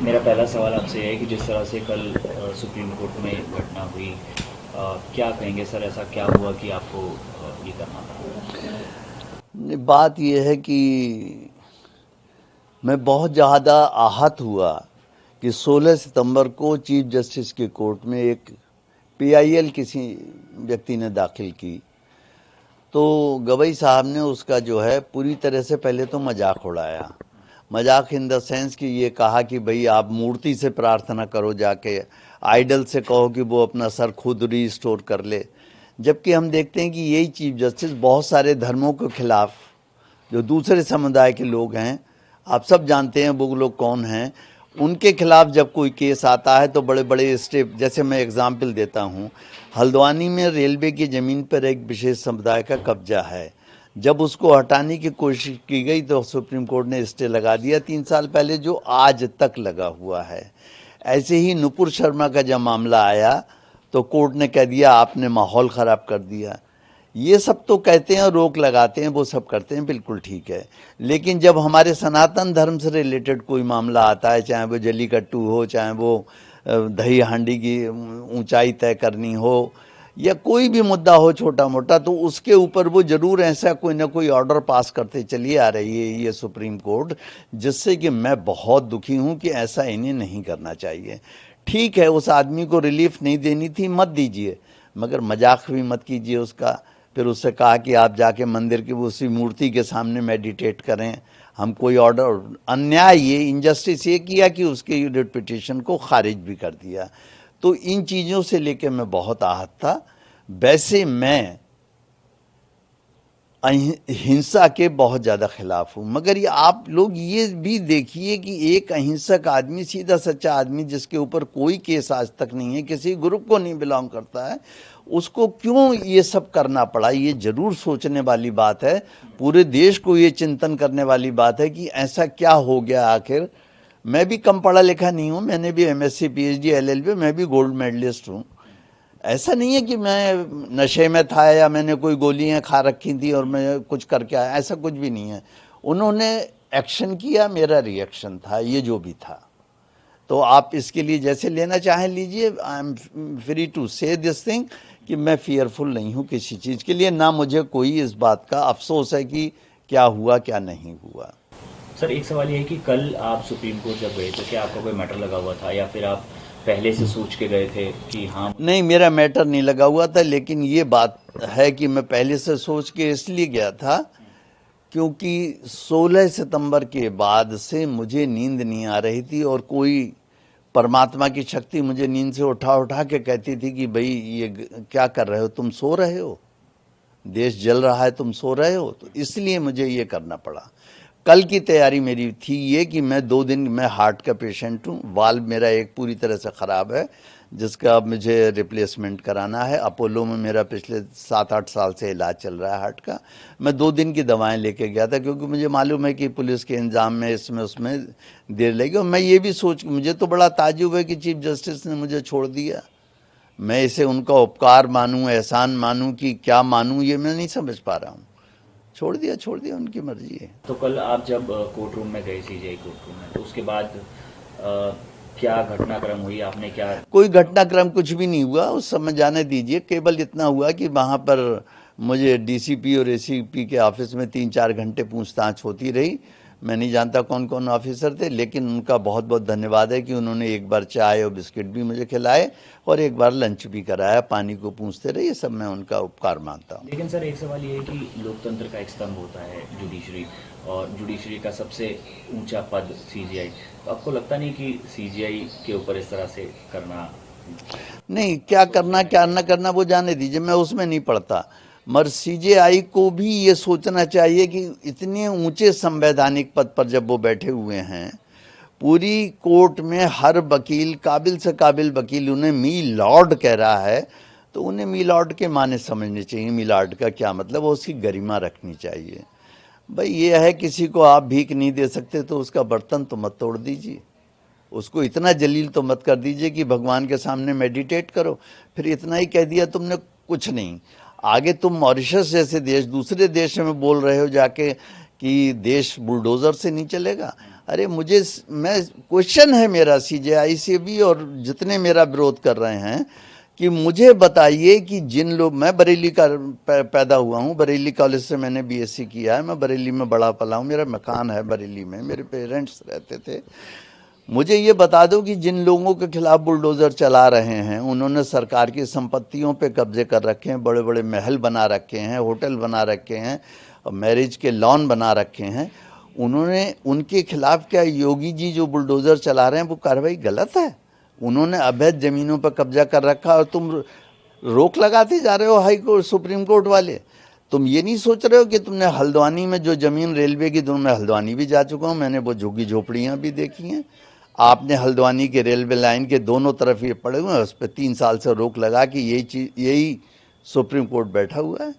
मेरा पहला सवाल आपसे है कि जिस तरह से कल सुप्रीम कोर्ट में घटना हुई, क्या कहेंगे सर, ऐसा क्या हुआ कि आपको ये करना पड़ा? बात यह है कि मैं बहुत ज़्यादा आहत हुआ कि 16 सितंबर को चीफ जस्टिस के कोर्ट में एक पीआईएल किसी व्यक्ति ने दाखिल की, तो गवई साहब ने उसका जो है पूरी तरह से पहले तो मजाक उड़ाया। मजाक इन द सेंस कि ये कहा कि भाई आप मूर्ति से प्रार्थना करो, जाके आइडल से कहो कि वो अपना सर खुद रिस्टोर कर ले। जबकि हम देखते हैं कि यही चीफ जस्टिस बहुत सारे धर्मों के खिलाफ, जो दूसरे समुदाय के लोग हैं, आप सब जानते हैं वो लोग कौन हैं, उनके खिलाफ जब कोई केस आता है तो बड़े बड़े स्टेप, जैसे मैं एग्जाम्पल देता हूँ, हल्द्वानी में रेलवे की ज़मीन पर एक विशेष समुदाय का कब्जा है। जब उसको हटाने की कोशिश की गई तो सुप्रीम कोर्ट ने स्टे लगा दिया 3 साल पहले, जो आज तक लगा हुआ है। ऐसे ही नुपुर शर्मा का जब मामला आया तो कोर्ट ने कह दिया आपने माहौल ख़राब कर दिया। ये सब तो कहते हैं, रोक लगाते हैं, वो सब करते हैं, बिल्कुल ठीक है। लेकिन जब हमारे सनातन धर्म से रिलेटेड कोई मामला आता है, चाहे वो जल्लीकट्टू हो, चाहे वो दही हांडी की ऊंचाई तय करनी हो, या कोई भी मुद्दा हो छोटा मोटा, तो उसके ऊपर वो जरूर ऐसा कोई ना कोई ऑर्डर पास करते चली आ रही है ये सुप्रीम कोर्ट, जिससे कि मैं बहुत दुखी हूँ कि ऐसा इन्हें नहीं करना चाहिए। ठीक है, उस आदमी को रिलीफ नहीं देनी थी, मत दीजिए, मगर मजाक भी मत कीजिए उसका। फिर उससे कहा कि आप जाके मंदिर की उसी मूर्ति के सामने मेडिटेट करें। हम कोई ऑर्डर, अन्याय, ये इनजस्टिस ये किया कि उसके रिट पिटिशन को खारिज भी कर दिया। तो इन चीज़ों से लेकर मैं बहुत आहत था। वैसे मैं हिंसा के बहुत ज़्यादा खिलाफ हूँ, मगर ये आप लोग ये भी देखिए कि एक अहिंसक आदमी, सीधा सच्चा आदमी, जिसके ऊपर कोई केस आज तक नहीं है, किसी ग्रुप को नहीं बिलोंग करता है, उसको क्यों ये सब करना पड़ा। ये जरूर सोचने वाली बात है, पूरे देश को ये चिंतन करने वाली बात है कि ऐसा क्या हो गया आखिर। मैं भी कम पढ़ा लिखा नहीं हूँ, मैंने भी एमएससी पीएचडी एलएलबी, मैं भी गोल्ड मेडलिस्ट हूँ। ऐसा नहीं है कि मैं नशे में था या मैंने कोई गोलियां खा रखी थी और मैं कुछ करके आया, ऐसा कुछ भी नहीं है। उन्होंने एक्शन किया, मेरा रिएक्शन था, ये जो भी था। तो आप इसके लिए जैसे लेना चाहें लीजिए, आई एम फ्री टू से दिस थिंग कि मैं फियरफुल नहीं हूँ किसी चीज़ के लिए, ना मुझे कोई इस बात का अफसोस है कि क्या हुआ क्या नहीं हुआ। सर, एक सवाल ये है कि कल आप सुप्रीम कोर्ट जब गए तो क्या आपका कोई मैटर लगा हुआ था, या फिर आप पहले से सोच के गए थे कि हाँ? नहीं, मेरा मैटर नहीं लगा हुआ था, लेकिन ये बात है कि मैं पहले से सोच के इसलिए गया था क्योंकि 16 सितंबर के बाद से मुझे नींद नहीं आ रही थी, और कोई परमात्मा की शक्ति मुझे नींद से उठा उठा के कहती थी कि भाई ये क्या कर रहे हो, तुम सो रहे हो, देश जल रहा है, तुम सो रहे हो। तो इसलिए मुझे ये करना पड़ा। कल की तैयारी मेरी थी ये कि मैं 2 दिन, मैं हार्ट का पेशेंट हूँ, वाल्व मेरा एक पूरी तरह से ख़राब है, जिसका अब मुझे रिप्लेसमेंट कराना है। अपोलो में मेरा पिछले 7-8 साल से इलाज चल रहा है हार्ट का। मैं 2 दिन की दवाएं लेके गया था क्योंकि मुझे मालूम है कि पुलिस के इंतजाम में इसमें उसमें देर लगेगी। और मैं ये भी सोच, मुझे तो बड़ा ताज्जुब है कि चीफ जस्टिस ने मुझे छोड़ दिया। मैं इसे उनका उपकार मानूं, एहसान मानूं कि क्या मानूं, ये मैं नहीं समझ पा रहा हूँ। छोड़ दिया, छोड़ दिया, उनकी मर्जी है। तो कल आप जब कोर्ट रूम में गए, सीजीआई कोर्ट रूम में, तो उसके बाद क्या घटनाक्रम हुई, आपने क्या? कोई घटनाक्रम कुछ भी नहीं हुआ उस समय, जाने दीजिए। केवल इतना हुआ कि वहाँ पर मुझे डीसीपी और एसीपी के ऑफिस में 3-4 घंटे पूछताछ होती रही। मैं नहीं जानता कौन कौन ऑफिसर थे, लेकिन उनका बहुत बहुत धन्यवाद है कि उन्होंने एक बार चाय और बिस्किट भी मुझे खिलाए और एक बार लंच भी कराया, पानी को पूछते रहे। ये सब मैं उनका उपकार मानता हूँ। लेकिन सर, एक सवाल ये है कि लोकतंत्र का एक स्तंभ होता है जुडिशरी, और जुडिशरी का सबसे ऊंचा पद सीजीआई। तो आपको लगता नहीं कि सीजीआई के ऊपर इस तरह से करना? नहीं, क्या करना क्या न करना वो जाने दीजिए, मैं उसमें नहीं पड़ता। मगर सीजेआई को भी ये सोचना चाहिए कि इतने ऊंचे संवैधानिक पद पर जब वो बैठे हुए हैं, पूरी कोर्ट में हर वकील, काबिल से काबिल वकील उन्हें मी लॉर्ड कह रहा है, तो उन्हें मी लॉर्ड के माने समझने चाहिए। मी लॉर्ड का क्या मतलब है, उसकी गरिमा रखनी चाहिए। भाई ये है, किसी को आप भीख नहीं दे सकते तो उसका बर्तन तो मत तोड़ दीजिए, उसको इतना जलील तो मत कर दीजिए कि भगवान के सामने मेडिटेट करो। फिर इतना ही कह दिया तुमने, कुछ नहीं। आगे तुम मॉरिशस जैसे देश, दूसरे देश में बोल रहे हो जाके कि देश बुलडोजर से नहीं चलेगा। अरे मैं क्वेश्चन है मेरा सीजेआई से भी और जितने मेरा विरोध कर रहे हैं कि मुझे बताइए कि जिन लोग, मैं बरेली का पैदा हुआ हूँ, बरेली कॉलेज से मैंने बीएससी किया है, मैं बरेली में बड़ा पला हूँ, मेरा मकान है बरेली में, मेरे पेरेंट्स रहते थे। मुझे ये बता दो कि जिन लोगों के खिलाफ बुलडोज़र चला रहे हैं, उन्होंने सरकार की संपत्तियों पे कब्जे कर रखे हैं, बड़े बड़े महल बना रखे हैं, होटल बना रखे हैं, मैरिज के लॉन बना रखे हैं, उन्होंने, उनके खिलाफ क्या योगी जी जो बुलडोज़र चला रहे हैं वो कार्रवाई गलत है? उन्होंने अवैध ज़मीनों पर कब्जा कर रखा और तुम रोक लगाते जा रहे हो, हाई कोर्ट सुप्रीम कोर्ट वाले। तुम ये नहीं सोच रहे हो कि तुमने हल्द्वानी में जो ज़मीन रेलवे की, मैं हल्द्वानी भी जा चुका हूँ, मैंने वो झुग्गी झोपड़ियाँ भी देखी हैं। आपने हल्द्वानी के रेलवे लाइन के दोनों तरफ ये पड़े हुए हैं, उस पर 3 साल से रोक लगा कि यही सुप्रीम कोर्ट बैठा हुआ है।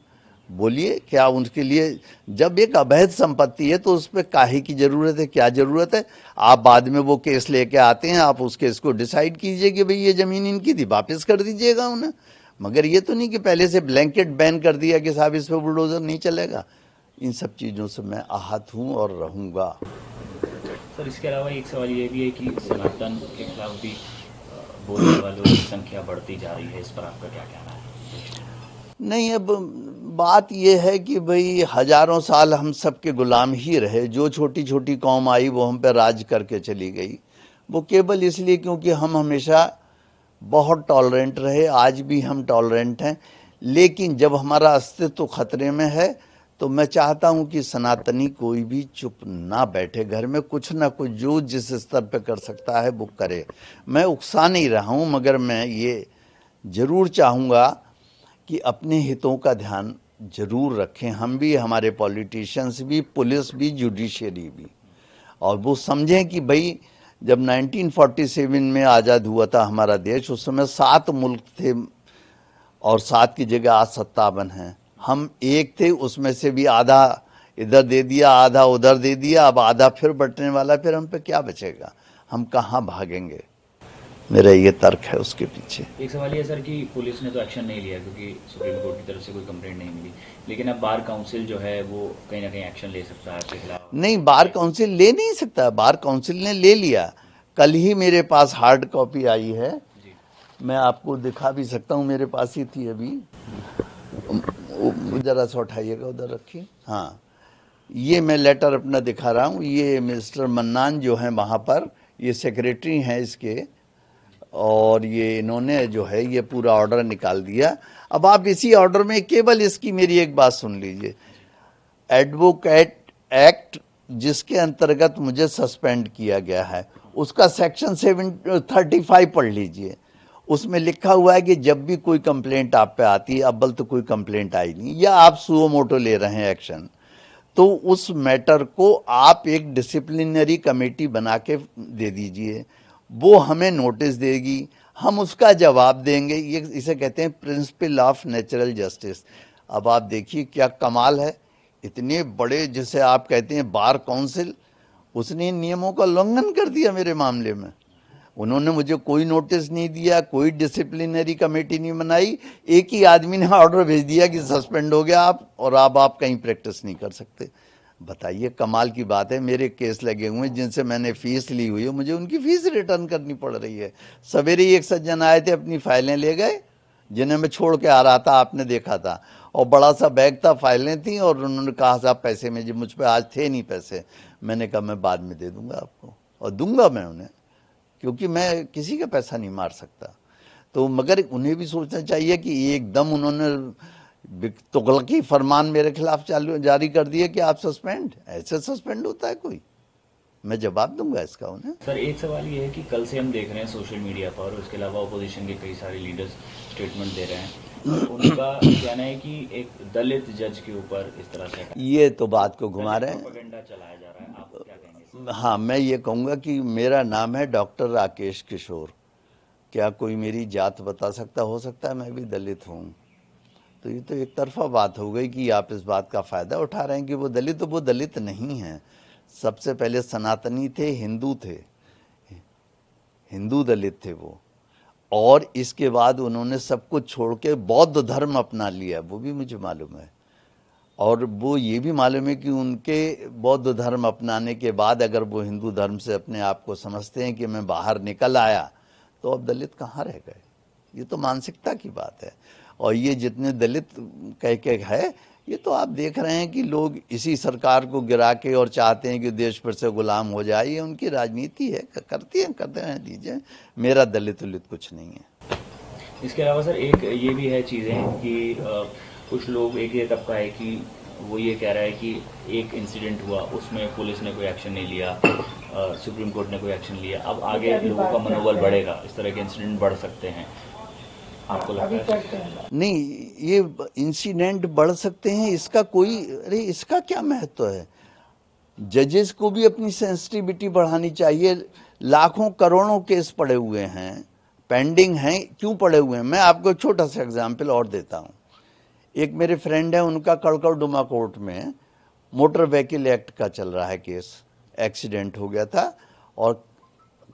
बोलिए क्या उनके लिए, जब एक अवैध संपत्ति है तो उस पर काहे की ज़रूरत है, क्या ज़रूरत है? आप बाद में वो केस लेके आते हैं, आप उस केस को डिसाइड कीजिए कि भाई ये ज़मीन इनकी थी, वापस कर दीजिएगा उन्हें। मगर ये तो नहीं कि पहले से ब्लैंकेट बैन कर दिया कि साहब इस पर बुलडोज़र नहीं चलेगा। इन सब चीज़ों से मैं आहत हूँ और रहूँगा। सर इसके अलावा एक सवाल ये भी है कि सनातन के खिलाफ भी बोलने वालों की संख्या बढ़ती जा रही है, इस पर आपका क्या कहना है? नहीं, अब बात यह है कि भाई हजारों साल हम सबके गुलाम ही रहे, जो छोटी छोटी कौम आई वो हम पे राज करके चली गई, वो केवल इसलिए क्योंकि हम हमेशा बहुत टॉलरेंट रहे, आज भी हम टॉलरेंट हैं। लेकिन जब हमारा अस्तित्व खतरे में है तो मैं चाहता हूं कि सनातनी कोई भी चुप ना बैठे, घर में कुछ ना कुछ जो जिस स्तर पे कर सकता है वो करे। मैं उकसा नहीं रहा हूं, मगर मैं ये जरूर चाहूँगा कि अपने हितों का ध्यान जरूर रखें, हम भी, हमारे पॉलिटिशियंस भी, पुलिस भी, जुडिशरी भी, और वो समझें कि भाई जब 1947 में आज़ाद हुआ था हमारा देश, उस समय 7 मुल्क थे और 7 की जगह आज 57 हैं। हम एक थे, उसमें से भी आधा इधर दे दिया, आधा उधर दे दिया, अब आधा फिर बंटने वाला, फिर हम पे क्या बचेगा? हम कहाँ भागेंगे? मेरा ये तर्क है उसके पीछे। एक सवाल ये सर कि पुलिस ने तो एक्शन नहीं लिया क्योंकि सुप्रीम कोर्ट की तरफ से कोई कंप्लेंट नहीं मिली, लेकिन अब बार काउंसिल जो है वो कहीं ना कहीं एक्शन ले सकता है आपके खिलाफ। नहीं, बार काउंसिल ले नहीं सकता, बार काउंसिल ने ले लिया। कल ही मेरे पास हार्ड कॉपी आई है, मैं आपको दिखा भी सकता हूँ, मेरे पास ही थी अभी, जरा सा उठाइएगा, उधर रखिए। हाँ, ये मैं लेटर अपना दिखा रहा हूँ, ये मिस्टर मन्नान जो हैं वहाँ पर, ये सेक्रेटरी हैं इसके, और ये इन्होंने जो है ये पूरा ऑर्डर निकाल दिया। अब आप इसी ऑर्डर में केवल इसकी मेरी एक बात सुन लीजिए, एडवोकेट एक्ट जिसके अंतर्गत मुझे सस्पेंड किया गया है, उसका सेक्शन 735 पढ़ लीजिए। उसमें लिखा हुआ है कि जब भी कोई कंप्लेंट आप पे आती है, अव्वल तो कोई कंप्लेंट आई नहीं, या आप सुओ मोटो ले रहे हैं एक्शन, तो उस मैटर को आप एक डिसिप्लिनरी कमेटी बना के दे दीजिए, वो हमें नोटिस देगी, हम उसका जवाब देंगे। ये इसे कहते हैं प्रिंसिपल ऑफ नेचुरल जस्टिस। अब आप देखिए क्या कमाल है, इतने बड़े जिसे आप कहते हैं बार काउंसिल, उसने नियमों का उल्लंघन कर दिया मेरे मामले में। उन्होंने मुझे कोई नोटिस नहीं दिया, कोई डिसिप्लिनरी कमेटी नहीं बनाई, एक ही आदमी ने ऑर्डर भेज दिया कि सस्पेंड हो गया आप, और अब आप कहीं प्रैक्टिस नहीं कर सकते। बताइए, कमाल की बात है। मेरे केस लगे हुए हैं जिनसे मैंने फीस ली हुई है, मुझे उनकी फीस रिटर्न करनी पड़ रही है। सवेरे ही एक सज्जन आए थे, अपनी फाइलें ले गए, जिन्हें मैं छोड़ के आ रहा था, आपने देखा था, और बड़ा सा बैग था, फाइलें थी, और उन्होंने कहा साहब पैसे में, जी मुझ पर आज थे नहीं पैसे। मैंने कहा मैं बाद में दे दूंगा आपको, और दूंगा मैं उन्हें, क्योंकि मैं किसी का पैसा नहीं मार सकता। तो मगर उन्हें भी सोचना चाहिए कि एकदम उन्होंने तुगलकी फरमान मेरे खिलाफ जारी कर दिए कि आप सस्पेंड, ऐसे सस्पेंड होता है कोई? मैं जवाब दूंगा इसका उन्हें। सर एक सवाल ये है कि कल से हम देख रहे हैं सोशल मीडिया पर, और उसके अलावा अपोजिशन के कई सारे लीडर्स स्टेटमेंट दे रहे हैं, और उनका कहना है कि एक दलित जज के ऊपर इस तरह से ये तो बात को घुमा रहे हैं, प्रोपेगेंडा चलाया जा रहा है, आप क्या कहेंगे? हाँ, मैं ये कहूँगा कि मेरा नाम है डॉक्टर राकेश किशोर। क्या कोई मेरी जात बता सकता? हो सकता है मैं भी दलित हूँ। तो ये तो एक तरफा बात हो गई कि आप इस बात का फ़ायदा उठा रहे हैं कि वो दलित, तो वो दलित नहीं हैं। सबसे पहले सनातनी थे, हिंदू थे, हिंदू दलित थे वो, और इसके बाद उन्होंने सब कुछ छोड़ के बौद्ध धर्म अपना लिया, वो भी मुझे मालूम है। और वो ये भी मालूम है कि उनके बौद्ध धर्म अपनाने के बाद अगर वो हिंदू धर्म से अपने आप को समझते हैं कि मैं बाहर निकल आया, तो अब दलित कहाँ रह गए। ये तो मानसिकता की बात है। और ये जितने दलित कह के है, ये तो आप देख रहे हैं कि लोग इसी सरकार को गिरा के और चाहते हैं कि देश पर से गुलाम हो जाए। ये उनकी राजनीति है, करते हैं दीजिए। मेरा दलित उलित कुछ नहीं है। इसके अलावा सर एक ये भी है चीज़ें कि कुछ लोग, एक ये तबका है कि वो ये कह रहा है कि एक इंसिडेंट हुआ, उसमें पुलिस ने कोई एक्शन नहीं लिया, सुप्रीम कोर्ट ने कोई एक्शन लिया, अब आगे लोगों का मनोबल बढ़ेगा, इस तरह के इंसिडेंट बढ़ सकते हैं। आपको लगता है? नहीं, ये इंसिडेंट बढ़ सकते हैं, इसका कोई, अरे इसका क्या महत्व है। जजेस को भी अपनी सेंसिटिविटी बढ़ानी चाहिए। लाखों करोड़ों केस पड़े हुए हैं, पेंडिंग हैं, क्यों पड़े हुए हैं। मैं आपको एक छोटा सा एग्जाम्पल और देता हूँ। एक मेरे फ्रेंड है, उनका कड़कड़डुमा कोर्ट में मोटर व्हीकल एक्ट का चल रहा है केस। एक्सीडेंट हो गया था, और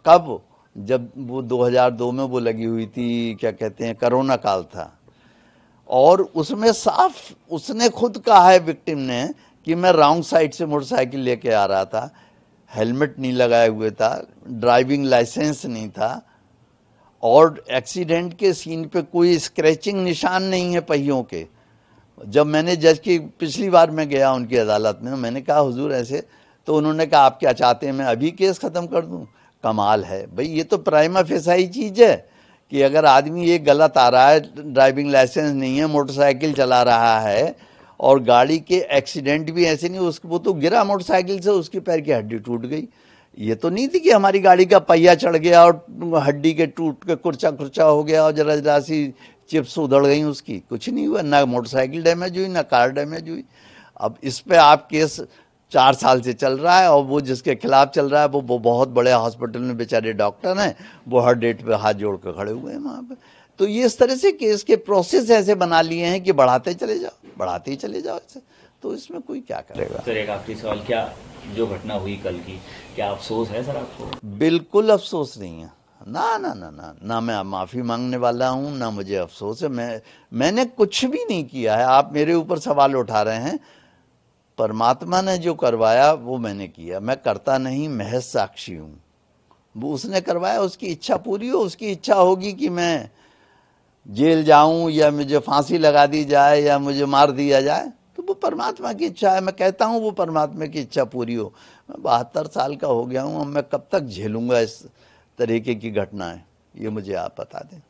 कब, जब वो 2002 में वो लगी हुई थी, क्या कहते हैं, कोरोना काल था। और उसमें साफ उसने खुद कहा है, विक्टिम ने, कि मैं रॉन्ग साइड से मोटरसाइकिल लेके आ रहा था, हेलमेट नहीं लगाए हुए था, ड्राइविंग लाइसेंस नहीं था, और एक्सीडेंट के सीन पे कोई स्क्रैचिंग निशान नहीं है पहियों के। जब मैंने जज की पिछली बार मैं गया उनकी अदालत में, मैंने कहा हुजूर ऐसे, तो उन्होंने कहा आप क्या चाहते हैं, मैं अभी केस ख़त्म कर दूं। कमाल है भाई, ये तो प्राइमा फेसाई चीज़ है कि अगर आदमी ये गलत आ रहा है, ड्राइविंग लाइसेंस नहीं है, मोटरसाइकिल चला रहा है, और गाड़ी के एक्सीडेंट भी ऐसे नहीं, उसको वो तो गिरा मोटरसाइकिल से, उसकी पैर की हड्डी टूट गई। ये तो नहीं थी कि हमारी गाड़ी का पहिया चढ़ गया और हड्डी के टूट के कुर्चा कुर्चा हो गया और जरा जरा सी चिप्स उधड़ गई उसकी। कुछ नहीं हुआ, ना मोटरसाइकिल डैमेज हुई, ना कार डैमेज हुई। अब इस पे आप केस 4 साल से चल रहा है, और वो जिसके खिलाफ चल रहा है वो बहुत बड़े हॉस्पिटल में बेचारे डॉक्टर हैं, वो हर डेट पे हाथ जोड़ कर खड़े हुए हैं वहाँ पे। तो ये इस तरह से केस के प्रोसेस ऐसे बना लिए हैं कि बढ़ाते चले ही चले जाओ ऐसे। तो इसमें कोई क्या करेगा। सर एक आखिरी सवाल, क्या जो घटना हुई कल की, क्या अफसोस है सर आपको? बिल्कुल अफसोस नहीं है, ना ना ना ना ना, मैं माफ़ी मांगने वाला हूँ, ना मुझे अफसोस है। मैंने कुछ भी नहीं किया है। आप मेरे ऊपर सवाल उठा रहे हैं। परमात्मा ने जो करवाया वो मैंने किया, मैं करता नहीं, महज साक्षी हूँ। वो उसने करवाया, उसकी इच्छा पूरी हो। उसकी इच्छा होगी कि मैं जेल जाऊं, या मुझे फांसी लगा दी जाए, या मुझे मार दिया जाए, तो वो परमात्मा की इच्छा है। मैं कहता हूँ वो परमात्मा की इच्छा पूरी हो। मैं 72 साल का हो गया हूँ, अब मैं कब तक झेलूंगा इस तरीके की घटनाएं, ये मुझे आप बता दें।